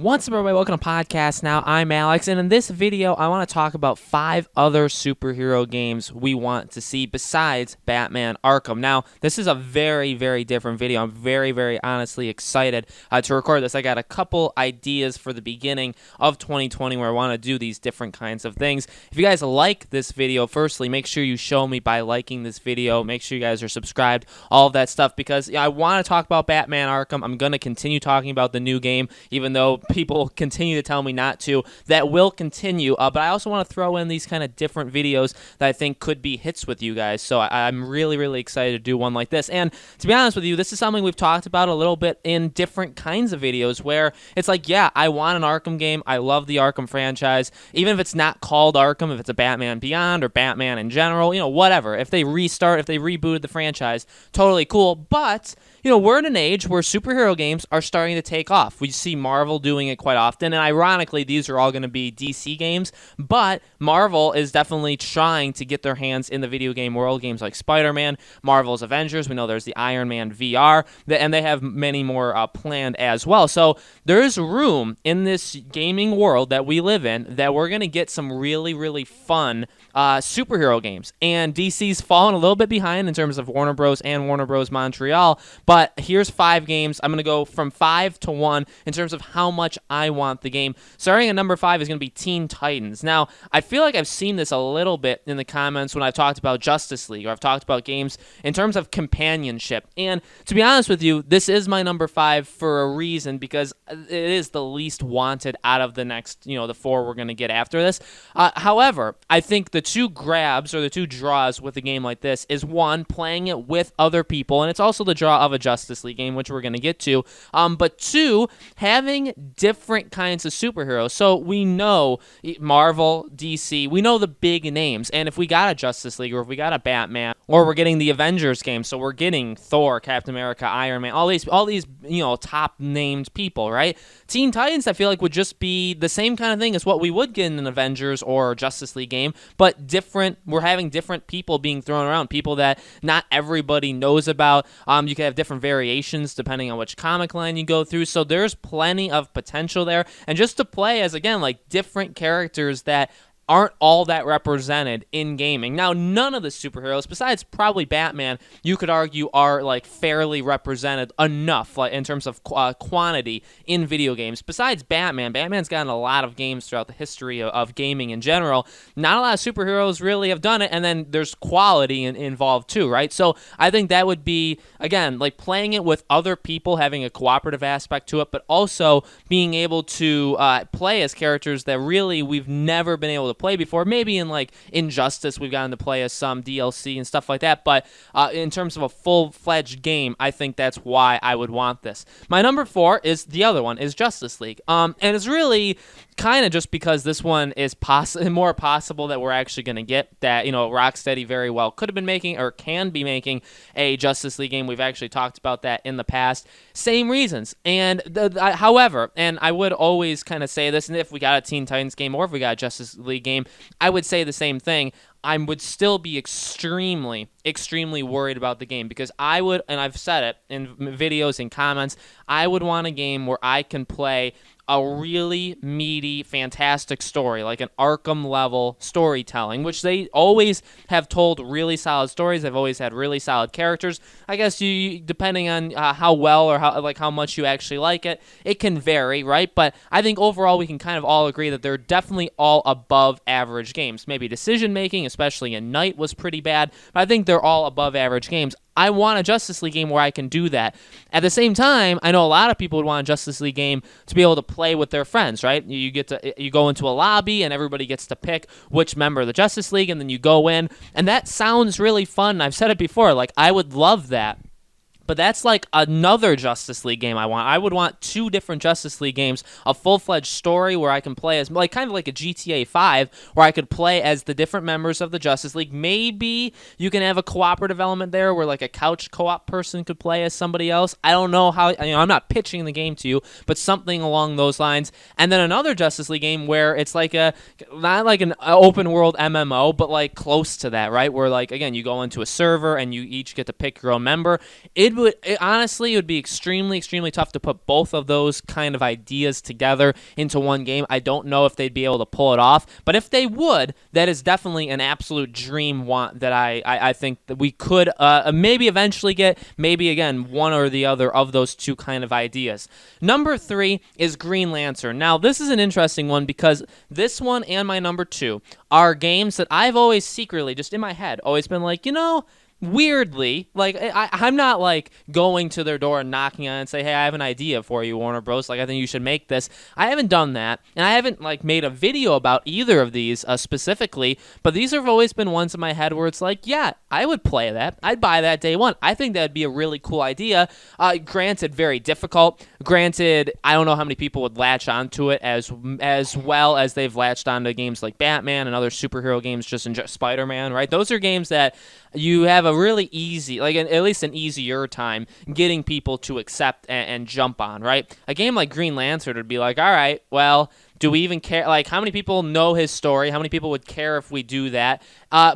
What's up, everybody? Welcome to Podcast Now. I'm Alex, and in this video, I want to talk about 5 other superhero games we want to see besides Batman Arkham. Now, this is a very, very different video. I'm very, very honestly excited to record this. I got a couple ideas for the beginning of 2020 where I want to do these different kinds of things. If you guys like this video, firstly, make sure you show me by liking this video. Make sure you guys are subscribed, all of that stuff, because I want to talk about Batman Arkham. I'm going to continue talking about the new game, even though people continue to tell me not to. That will continue, but I also want to throw in these kind of different videos that I think could be hits with you guys, so I'm really, really excited to do one like this. And to be honest with you, this is something we've talked about a little bit in different kinds of videos where it's like, yeah, I want an Arkham game. I love the Arkham franchise. Even if it's not called Arkham, if it's a Batman Beyond or Batman in general, whatever. If they rebooted the franchise, totally cool. But we're in an age where superhero games are starting to take off. We see Marvel doing it quite often, and ironically, these are all going to be DC games, but Marvel is definitely trying to get their hands in the video game world. Games like Spider-Man, Marvel's Avengers, we know there's the Iron Man VR, and they have many more planned as well. So there is room in this gaming world that we live in that we're going to get some really, really fun superhero games. And DC's fallen a little bit behind in terms of Warner Bros. And Warner Bros. Montreal, but here's 5 games. I'm going to go from 5 to 1 in terms of how much I want the game. Starting at number 5 is going to be Teen Titans. Now, I feel like I've seen this a little bit in the comments when I've talked about Justice League, or I've talked about games in terms of companionship. And to be honest with you, this is my number 5 for a reason, because it is the least wanted out of the next, the 4 we're going to get after this. However, I think the 2 grabs, or the 2 draws with a game like this, is 1, playing it with other people, and it's also the draw of a Justice League game, which we're going to get to, but 2, having different kinds of superheroes. So we know Marvel, DC, we know the big names, and if we got a Justice League, or if we got a Batman, or we're getting the Avengers game, so we're getting Thor, Captain America, Iron Man, all these top named people, right? Teen Titans, I feel like, would just be the same kind of thing as what we would get in an Avengers or Justice League game, but different. We're having different people being thrown around, people that not everybody knows about. You can have different variations depending on which comic line you go through, so there's plenty of potential there. And just to play as, again, like different characters that aren't all that represented in gaming. Now, none of the superheroes, besides probably Batman, you could argue are like fairly represented enough, like in terms of quantity in video games. Besides Batman, Batman's gotten a lot of games throughout the history of gaming in general. Not a lot of superheroes really have done it, and then there's quality involved too, right? So I think that would be, again, like playing it with other people, having a cooperative aspect to it, but also being able to play as characters that really we've never been able to play before. Maybe in like Injustice we've gotten to play as some DLC and stuff like that, but in terms of a full-fledged game, I think that's why I would want this. My number 4 is the other one, is Justice League, and it's really kind of just because this one is more possible that we're actually going to get that. Rocksteady very well could have been making, or can be making, a Justice League game. We've actually talked about that in the past. Same reasons. And however, and I would always kind of say this, and if we got a Teen Titans game or if we got a Justice League game, I would say the same thing. I would still be extremely, extremely worried about the game, because I would, and I've said it in videos and comments, I would want a game where I can play a really meaty, fantastic story, like an Arkham-level storytelling, which they always have told really solid stories. They've always had really solid characters. I guess you, depending on how well or how much you actually like it, it can vary, right? But I think overall we can kind of all agree that they're definitely all above average games. Maybe decision-making, especially in Night, was pretty bad, but I think they're all above average games. I want a Justice League game where I can do that. At the same time, I know a lot of people would want a Justice League game to be able to play with their friends, right? You go into a lobby and everybody gets to pick which member of the Justice League, and then you go in, and that sounds really fun. I've said it before, like I would love that. But that's like another Justice League game I want. I would want 2 different Justice League games, a full-fledged story where I can play as, kind of like a GTA 5, where I could play as the different members of the Justice League. Maybe you can have a cooperative element there where like a couch co-op person could play as somebody else. I don't know how, I'm not pitching the game to you, but something along those lines. And then another Justice League game where it's like not like an open world MMO, but like close to that, right? Where like, again, you go into a server and you each get to pick your own member. It honestly, it would be extremely, extremely tough to put both of those kind of ideas together into one game. I don't know if they'd be able to pull it off, but if they would, that is definitely an absolute dream want that I think that we could maybe eventually get, maybe again, one or the other of those two kind of ideas. Number 3 is Green Lantern. Now, this is an interesting one because this one and my number 2 are games that I've always secretly, just in my head, always been like, weirdly, like I'm not like going to their door and knocking on it and say, hey, I have an idea for you, Warner Bros. Like, I think you should make this. I haven't done that, and I haven't like made a video about either of these specifically, but these have always been ones in my head where it's like, yeah, I would play that. I'd buy that day one. I think that'd be a really cool idea. Granted, very difficult. Granted, I don't know how many people would latch onto it as well as they've latched onto games like Batman and other superhero games, just Spider-Man, right? Those are games that you have a really easy, like at least an easier time getting people to accept and jump on, right? A game like Green Lantern would be like, all right, well, do we even care? Like, how many people know his story? How many people would care if we do that?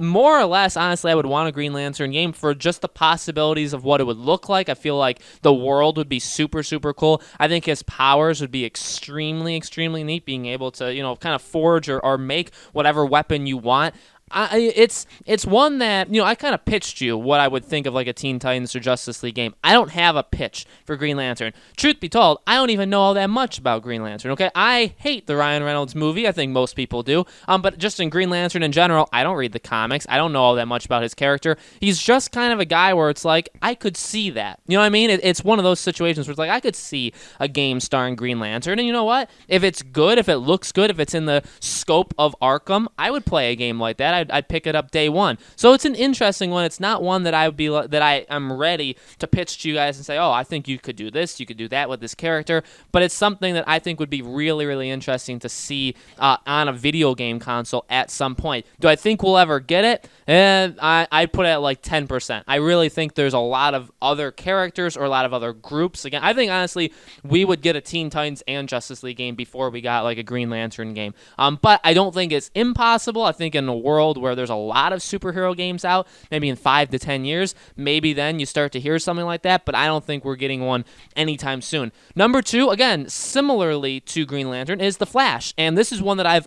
More or less, honestly, I would want a Green Lantern game for just the possibilities of what it would look like. I feel like the world would be super, super cool. I think his powers would be extremely, extremely neat, being able to, kind of forge or make whatever weapon you want. It's one that, I kind of pitched you what I would think of like a Teen Titans or Justice League game. I don't have a pitch for Green Lantern. Truth be told, I don't even know all that much about Green Lantern, okay? I hate the Ryan Reynolds movie. I think most people do. But just in Green Lantern in general, I don't read the comics. I don't know all that much about his character. He's just kind of a guy where it's like, I could see that. You know what I mean? It's one of those situations where it's like, I could see a game starring Green Lantern. And you know what? If it's good, if it looks good, if it's in the scope of Arkham, I would play a game like that. I'd pick it up day one. So it's an interesting one. It's not one that I am ready to pitch to you guys and say, oh, I think you could do this, you could do that with this character. But it's something that I think would be really, really interesting to see on a video game console at some point. Do I think we'll ever get it? I put it at like 10%. I really think there's a lot of other characters or a lot of other groups. Again, I think honestly we would get a Teen Titans and Justice League game before we got like a Green Lantern game. But I don't think it's impossible. I think in a world where there's a lot of superhero games out, maybe in 5 to 10 years, maybe then you start to hear something like that, but I don't think we're getting one anytime soon. Number 2, again, similarly to Green Lantern, is The Flash, and this is one that I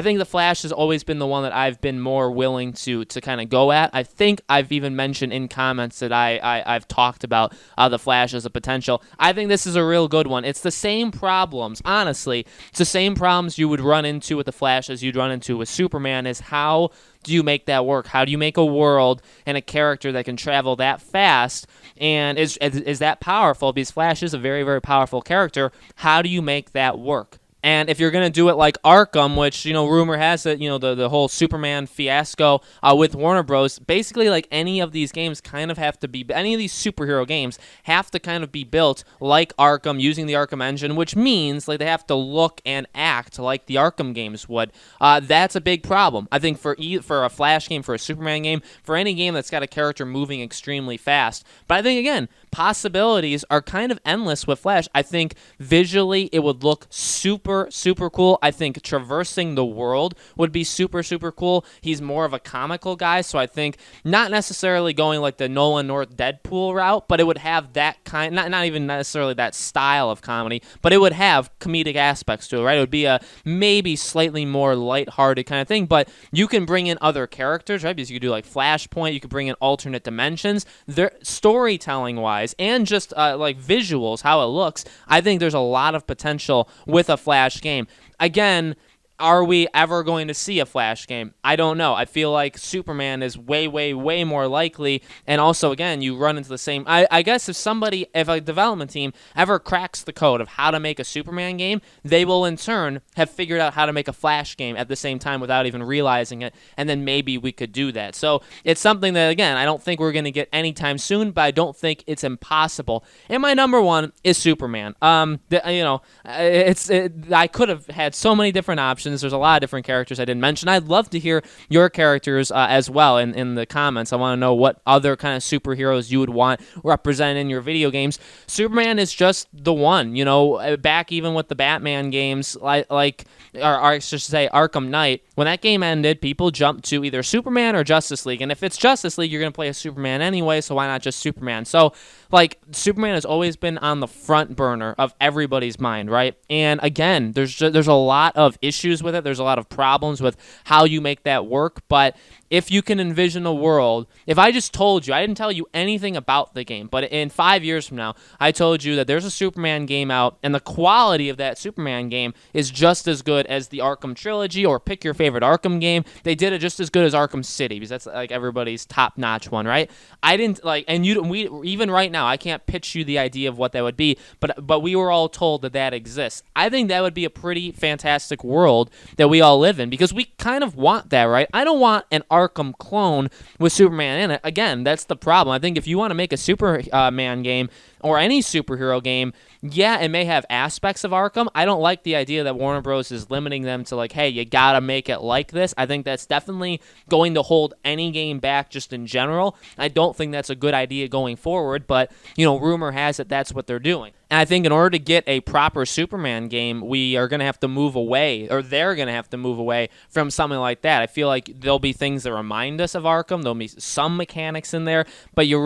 think The Flash has always been the one that I've been more willing to kind of go at. I think I've even mentioned in comments that I've talked about The Flash as a potential. I think this is a real good one. It's the same problems, honestly. It's the same problems you would run into with The Flash as you'd run into with Superman, is how do you make that work? How do you make a world and a character that can travel that fast and is that powerful? Because Flash is a very, very powerful character. How do you make that work? And if you're going to do it like Arkham, which, rumor has it, the whole Superman fiasco with Warner Bros., basically like any of these games kind of have to be, any of these superhero games have to kind of be built like Arkham using the Arkham engine, which means like they have to look and act like the Arkham games would. That's a big problem. I think for a Flash game, for a Superman game, for any game that's got a character moving extremely fast. But I think, again, possibilities are kind of endless with Flash. I think visually it would look super, super cool. I think traversing the world would be super, super cool. He's more of a comical guy, so I think not necessarily going like the Nolan North Deadpool route, but it would have that kind, not even necessarily that style of comedy, but it would have comedic aspects to it, right? It would be a maybe slightly more lighthearted kind of thing, but you can bring in other characters, right? Because you could do like Flashpoint, you could bring in alternate dimensions. Storytelling-wise, and just like visuals, how it looks, I think there's a lot of potential with a Flash game. Again, are we ever going to see a Flash game? I don't know. I feel like Superman is way, way, way more likely. And also, again, you run into the same... I guess if a development team ever cracks the code of how to make a Superman game, they will in turn have figured out how to make a Flash game at the same time without even realizing it. And then maybe we could do that. So it's something that, again, I don't think we're going to get anytime soon, but I don't think it's impossible. And my number 1 is Superman. I could have had so many different options. mention this. There's a lot of different characters I didn't mention. I'd love to hear your characters as well in the comments. I want to know what other kind of superheroes you would want represented in your video games. Superman is just the one, you know, back even with the Batman games, or I should say Arkham Knight, when that game ended, people jumped to either Superman or Justice League, and if it's Justice League, you're going to play a Superman anyway, so why not just Superman? So, like, Superman has always been on the front burner of everybody's mind, right? And again, there's a lot of issues with it. There's a lot of problems with how you make that work, but if you can envision a world, if I just told you, I didn't tell you anything about the game, but in 5 years from now, I told you that there's a Superman game out, and the quality of that Superman game is just as good as the Arkham trilogy, or pick your favorite Arkham game. They did it just as good as Arkham City, because that's like everybody's top-notch one, right? I didn't like, and we even right now, I can't pitch you the idea of what that would be, but we were all told that exists. I think that would be a pretty fantastic world that we all live in, because we kind of want that, right? I don't want an Arkham clone with Superman in it. Again, that's the problem. I think if you want to make a Superman game or any superhero game, yeah, it may have aspects of Arkham. I don't like the idea that Warner Bros. Is limiting them to like, hey, you gotta make it like this. I think that's definitely going to hold any game back just in general. I don't think that's a good idea going forward, but, you know, rumor has it that's what they're doing. And I think in order to get a proper Superman game, we are going to have to move away, or they're going to have to move away from something like that. I feel like there'll be things that remind us of Arkham. There'll be some mechanics in there, but you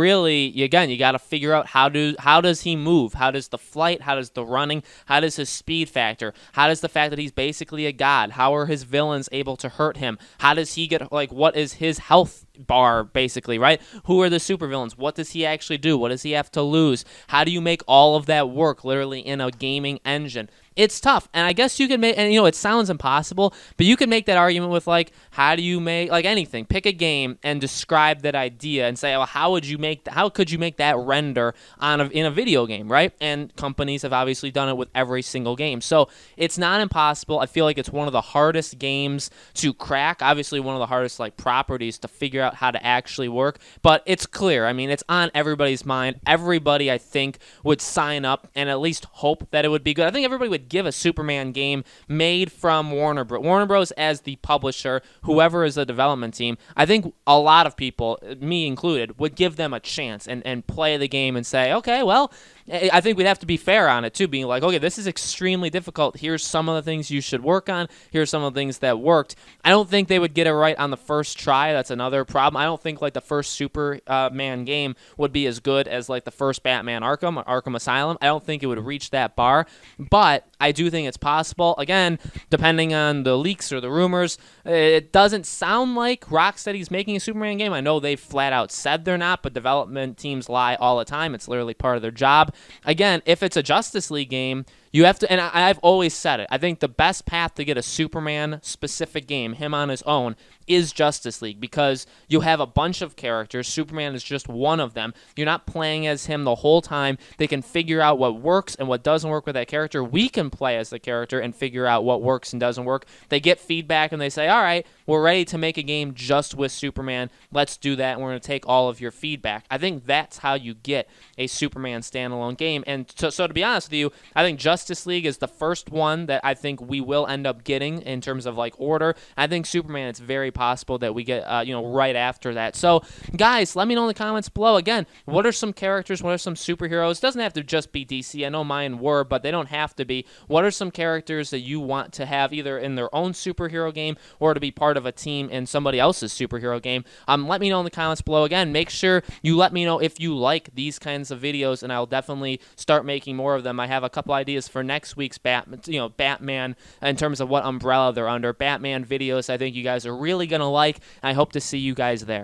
got to figure out how does he move? How does the flight? How does the running? How does his speed factor? How does the fact that he's basically a god? How are his villains able to hurt him? How does he get, like, what is his health bar, basically, right? Who are the supervillains? What does he actually do? What does he have to lose? How do you make all of that work literally in a gaming engine? It's tough, and I guess you can make, and you know, it sounds impossible, but you can make that argument with, like, how do you make, like, anything? Pick a game and describe that idea and say, well, how could you make that render in a video game, right? And companies have obviously done it with every single game. So it's not impossible. I feel like it's one of the hardest games to crack, obviously one of the hardest, like, properties to figure out how to actually work, but it's clear. I mean, it's on everybody's mind. Everybody, I think, would sign up and at least hope that it would be good. I think everybody would give a Superman game made from Warner Bros. As the publisher, whoever is the development team. I think a lot of people, me included, would give them a chance and play the game and say, okay, well, I think we'd have to be fair on it too, being like, okay, this is extremely difficult. Here's some of the things you should work on. Here's some of the things that worked. I don't think they would get it right on the first try. That's another problem. I don't think like the first Superman game would be as good as like the first Batman Arkham or Arkham Asylum. I don't think it would reach that bar, but I do think it's possible. Again, depending on the leaks or the rumors, it doesn't sound like Rocksteady's making a Superman game. I know they've flat out said they're not, but development teams lie all the time. It's literally part of their job. Again, if it's a Justice League game, you have to, and I've always said it, I think the best path to get a Superman-specific game, him on his own, is Justice League, because you have a bunch of characters. Superman is just one of them. You're not playing as him the whole time. They can figure out what works and what doesn't work with that character. We can play as the character and figure out what works and doesn't work. They get feedback and they say, all right, we're ready to make a game just with Superman. Let's do that, and we're going to take all of your feedback. I think that's how you get a Superman standalone game. And so to be honest with you, I think Justice League is the first one that I think we will end up getting in terms of like order. I think Superman, it's very possible that we get right after that. So guys, let me know in the comments below. Again, what are some characters, what are some superheroes? It doesn't have to just be DC. I know mine were, but they don't have to be. What are some characters that you want to have either in their own superhero game or to be part of a team in somebody else's superhero game? Let me know in the comments below. Again, make sure you let me know if you like these kinds of videos, and I'll definitely start making more of them. I have a couple ideas for next week's Batman in terms of what umbrella they're under. Batman videos I think you guys are really going to like. I hope to see you guys there.